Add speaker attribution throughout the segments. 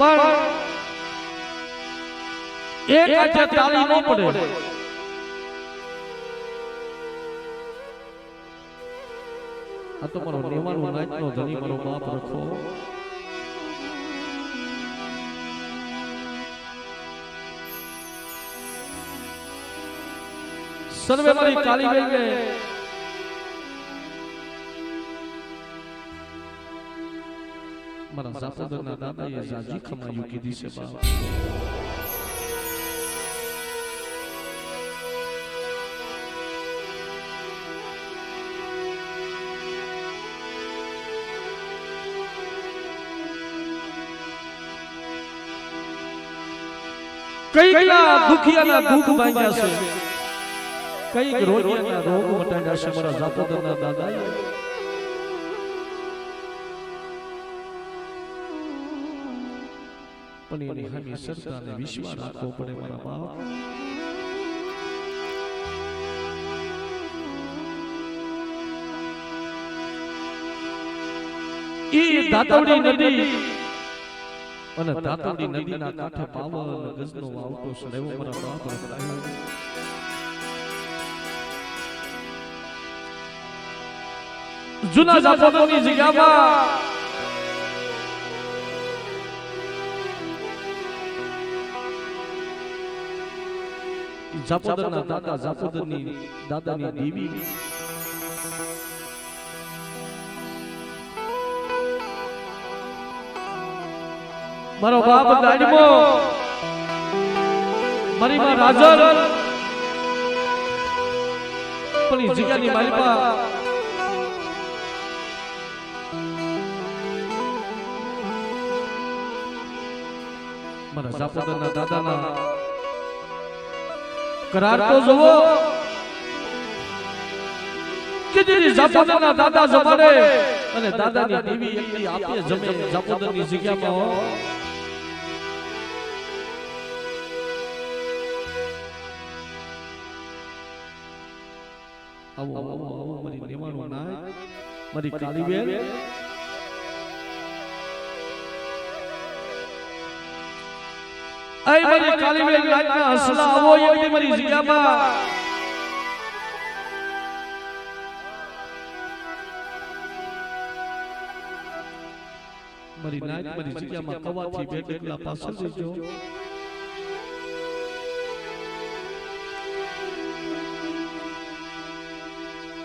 Speaker 1: પણ એક હાથે તાળી ન પડે આ તો મારો નેવાનો નાચનો ધણી મારો બાપ રખો સર્વે મારી કાળી બેન મારા જાપોદરના દાદાએ જાજી ખમાયું કીધી છે બાપ કઈકના દુખિયાના દુઃખ ભાંગ્યા છે કઈક રોગિયાના રોગ મટાડ્યા છે મારા જાપોદરના દાદાએ પણ એની હમી સરતાને વિશ્વાસ રાખવો પડે મારા બાપ ઈ દાતવડી નદી અને દાતવડી નદીના કાંઠે પાવન ગજનો વાવટો સડેવો મારા બાપ રખાયો જૂના જાપોદરની જગ્યામાં જાપોદરના દાદા જાપોદરની દાદાની દેવી મારો બાપ ગાડીમો મારી માં રાજર પણ એ જગ્યાની મારી પા મારા જાપોદરના દાદાના કરાર તો જોવો કે જે જાપોદરના દાદા જમાડે અને દાદાની દેવી એકલી આપે જમે જાપોદરની જગ્યામાં આવો આવો આવો મારી નેવાનું નાય મારી કાળી બેન આઈ મારી કાળી બેન લાગના હસલા આવો એકલી મારી જગ્યામાં મારી નાય મારી જગ્યામાં કવાથી બે કેટલા પાછળ જજો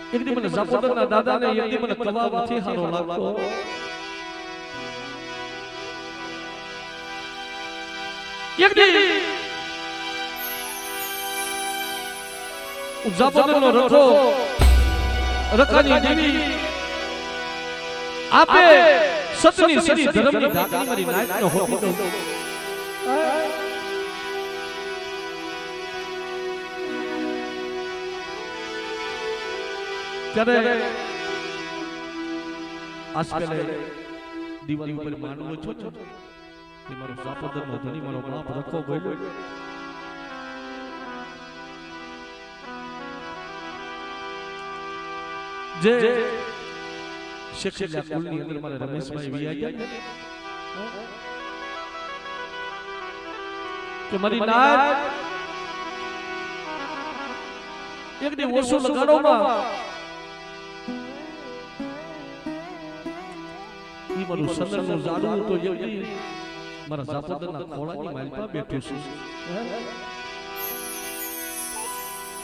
Speaker 1: એક દી મને જાપોદરના દાદાને એક દી મને કવા નથી હારો લાગતો એક દી જાપોદરનો રખો રખાની દેવી આપે સતની સરી ધર્મની ધાકની મારી નાયકનો હોતો ત્યારે આજકાલે દિવાળી ઉપર માનવો છો કે મારો જાપોદરનો ધણી મારો બાપ રખો બોલ્યો જે શેખલિયા કુલની અંદર મારા રમેશભાઈ વી ગયા કે મારી નાય એક દી ઓછો લગાડોમાં મારું સંદરનું ઝાડું તો જલ્દી મારા જાપોદરના ખોળાની માલપા બેઠું છું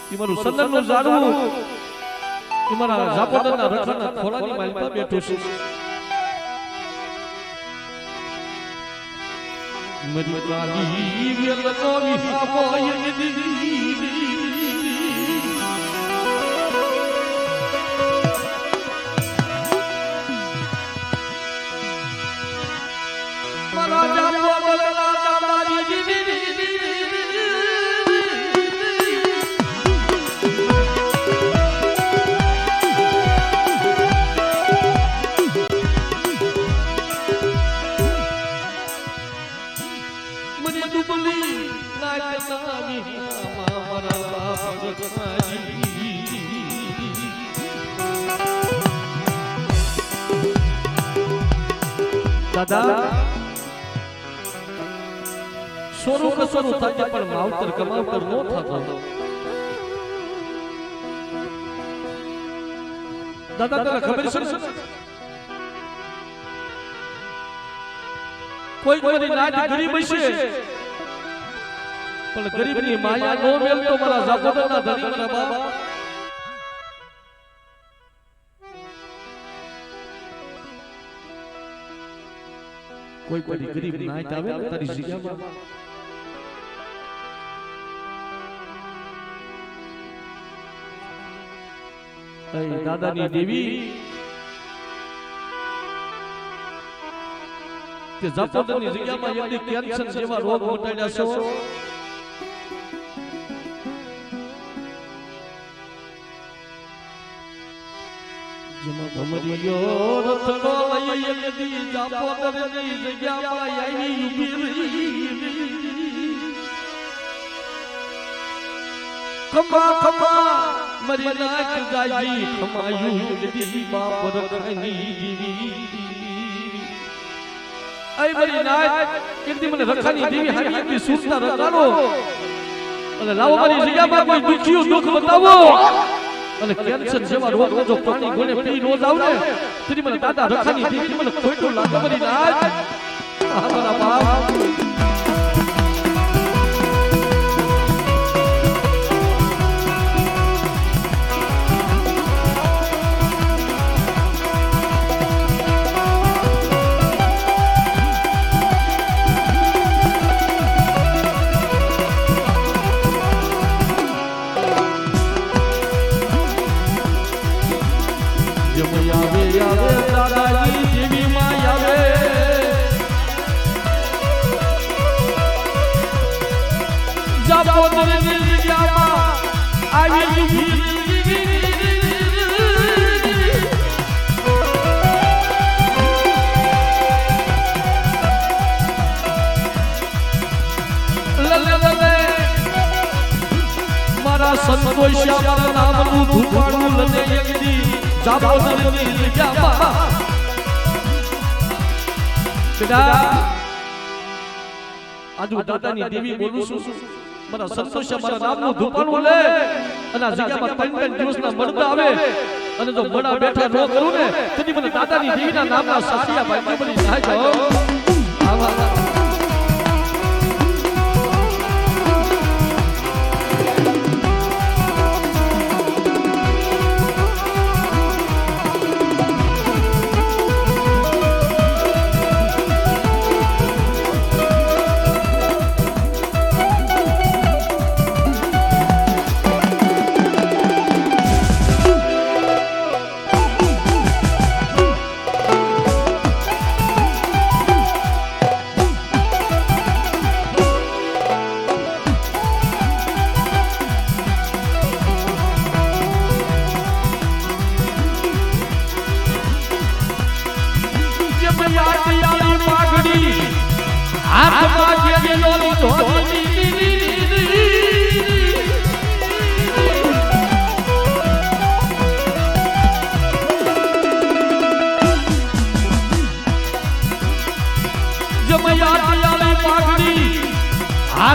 Speaker 1: ઈ મારું સંદરનું ઝાડું ઈ મારા જાપોદરના રખાના ખોળાની માલપા બેઠું છું મરી કાલી વેલનો વિહામો યદી દાદા સોનું કસોનું થાય પણ માવતર કમાવતર નો થતો દાદા તને ખબર છે કોઈ કોઈ નાત ગરીબ છે પણ ગરીબની માયા નો મેલતો મારા જાગોદરના ધણી મારા બાબા કોઈ કોઈ ગરીબ નાત આવે ને તારી જગ્યામાં દાદાની દેવી કે જાગોદરની જગ્યામાં એમની કેન્સર જેવા રોગ મટાડ્યા છો જેમાં ભમરિયો રથડો લઈ યદી જાગોદરની જગ્યામાં આવી ઊભી રહી ખમા ખમા મરી નાક ગાઈ ખમાયું યદી બાપ રખાની દેવી આઈ મરી નાક કીર્તિ મને રખાની દેવી હારી એટલી સુરતા રખાડો અને લાવો મારી જગ્યામાં કોઈ દુખિયું દુખ બતાવો અને કેન્સર જેવા રોગનો જો પાણી ગોળે પી નો જાવ ને તેની મને દાદા રખાની દેવી મને ખોટું લાગે મરી નાક આ મારા બાપ સંતોષિયા મારા નામનું ધૂપાણું લને એકદી જાગોદરની જગ્યામાં બેટા આજુ દાદાની દેવી બોલું છું મારા સંતોષિયા મારા નામનું ધૂપાણું લે અને આ જગ્યામાં 3 દિવસના મરદા આવે અને જો મડા બેઠા ન કરું ને તેથી મને દાદાની દેવીના નામના સાસિયા ભાઈ બની જાય જાઓ આવા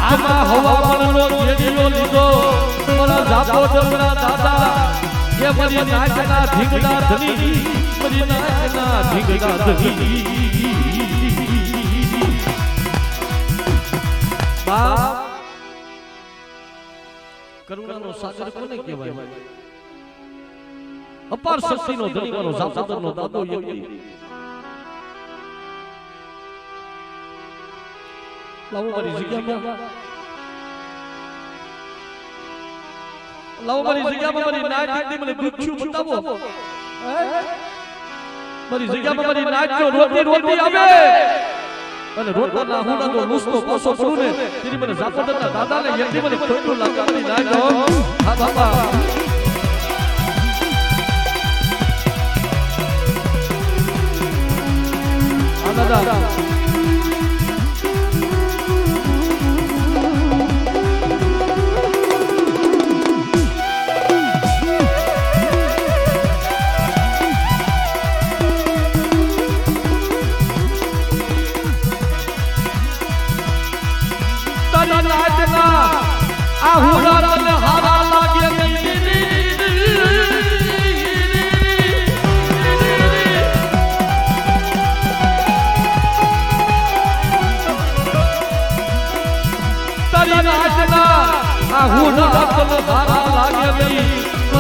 Speaker 1: હાથમાં હવામાનનો ઘેડિયો લીધો મારા જાગોદરના દાદા એ મરી નાચના ઢીંગડા ધની મરી નાચના ઢીંગડા ધની બાપ કરુણાનો સાગર કોને કહેવાય અપાર શક્તિનો ધણી મારો જાગોદરનો દાદો યોગી લાવો મારી જગ્યામાં મારી નાચ એકદી મને દુખ્યું બતાવો મારી જગ્યામાં મારી નાચ જો રોતી આવે અને રોટલા હુના તો લુસતો પાસો પડું ને તેની મને જાગોદરના દાદાને એકદી મને ખોટું લાગે મારી નાચ હા બાબા આ દાદા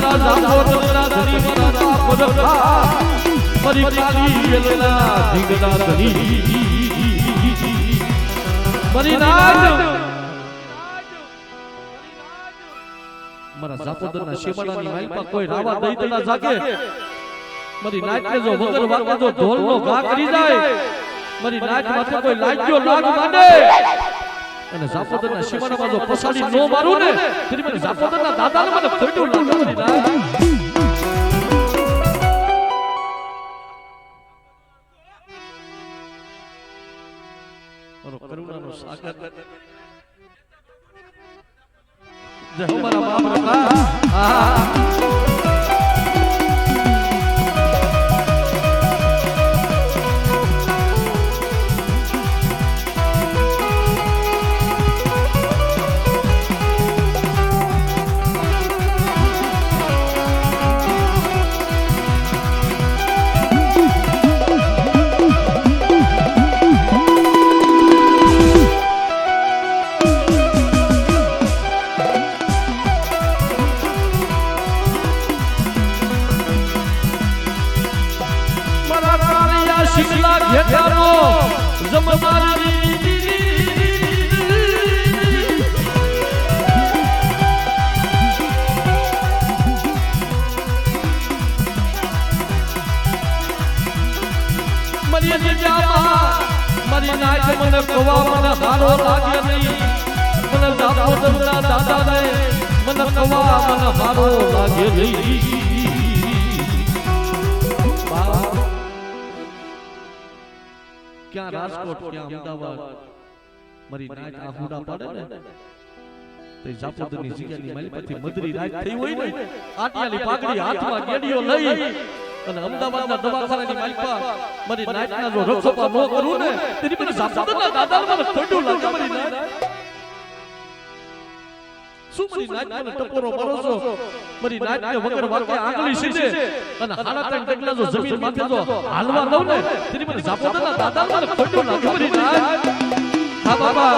Speaker 1: મારા જાગોરના ધણી મારા પરખા મારી કાલી વેલના ધીંગના ધણી મારી નાજ મારા જાપોદરના શેમાડાની માલપા કોઈ રાવા દઈ તડા જાગે મારી નાચને જો વગર વાગે જો ઢોલનો ઘા કરી જાય મારી નાચ માથે કોઈ લાગ્યો લાગ માંડે અને જાપોદરના શેમાડામાં જો પસાડી નો મારું ને તેની મને જાપોદરના દાદાને મને ખોટું લાગે મારી નાચ મારો કરુણાનો સાગર જય હો મારા બાપ રખા શિકલા ઘેટાનો જમનારી મરી જજામાં મારી નાચ મને કવા મને હારો લાગે નહીં મને જાપોદરના દાદાને મને કવા મને હારો લાગે નહીં ક્યાં રાજકોટ ક્યાં અમદાવાદ મારી નાચ આહુડા પાડે ને તે જાપોદની જગ્યાની માલિકથી મધરી રાત થઈ હોય ને આટિયાની પાઘડી હાથમાં ગેડીઓ લઈ અને અમદાવાદના દવાખાનાની માલિકા મારી નાચના જો રક્ષોપા નો કરું ને તેની મને જાપોદના દાદાને મને ખોટું લાગે મારી નાચ શું મારી નાચ મને ટપોરો મારો છો મારી નાચને વગર વાકે આંગળી સીધે અને હાડા ત્રણ ડગલા જો જમીન માથે જો હાલવા દઉં ને તેની મને જાપોદના દાદાને મને ખોટું લાગે મારી નાચ હા બાબા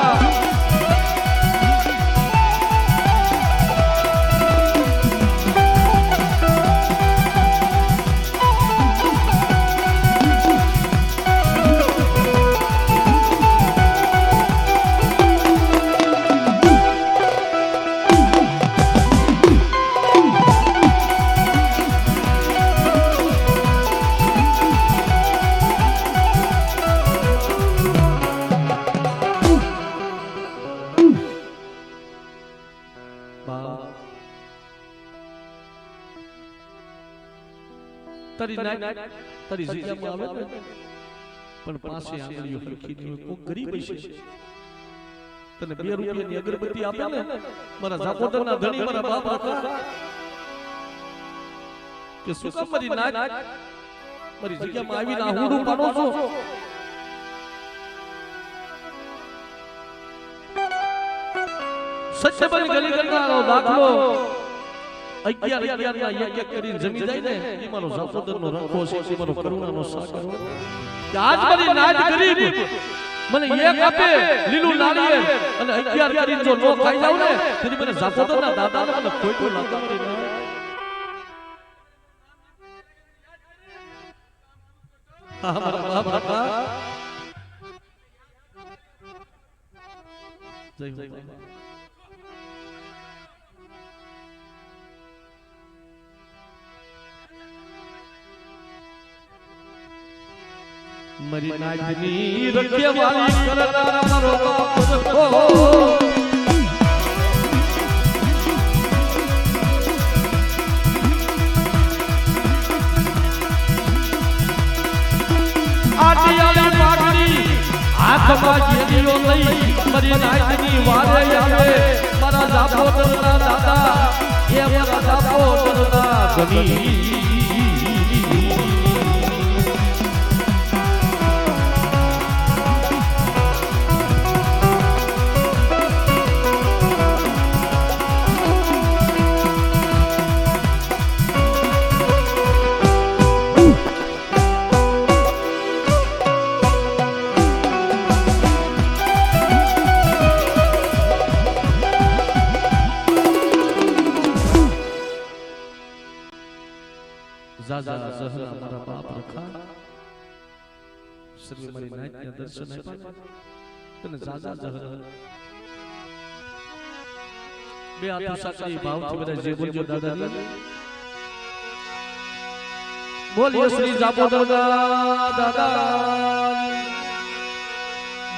Speaker 1: તારી નાચ તારી જગ્યામાં આવે ને પણ પાસે આંગળીઓ હરખી કોઈ ગરીબ છે તને 2 રૂપિયાની અગરબત્તી આપે ને મારા જાપોદરના ધણી મારા બાપ રખા કે શું કામ મારી નાચ મારી જગ્યામાં આવીને આ હુડું પાડો છો સચ્ચે બની ગલી કરનારો દાખલો 11 ના એક કરીને જમી જાય ને એ મારો જાપોદરનો રખો છે એ મારો કરુણાનો સાગર કે આજ મારી નાચ ગરીબ મને એક આપે લીલું નાળિયેર અને 11 કરીને જો નો ખાઈ જાવ ને તેની મને જાપોદરના દાદાને મને ખોટું લાગે મારી નાચ હા મારા બાપ રખા જય હો મરી નાચની રખેવાળી કરનારા મારો બાપ રખો આટિયાની પાઘડી હાથમાં ગેડીઓ લઈ મરી નાચની વારે આવે મારા જાપોદરના દાદા એ મારા જાપોદરના ધણી જાજા જહરા મારા બાપ રખા સર્વે મારી નાયકના દર્શન આપ્યા તને જાજા જહરા બે હાથ સાકરી ભાવથી બધા જે બોલજો દાદા બોલીએ શ્રી જાબોદર દાદા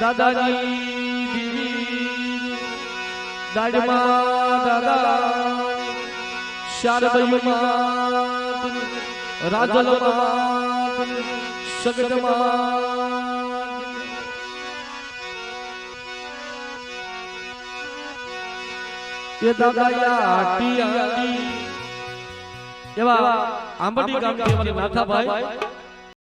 Speaker 1: દાદાની દીવી દાડમાં દાદા શારદયુમાં રાજલમાં સગડમાં એ દાદા યાટી એવા આંબડી ગામથી અમારે નાથાભાઈ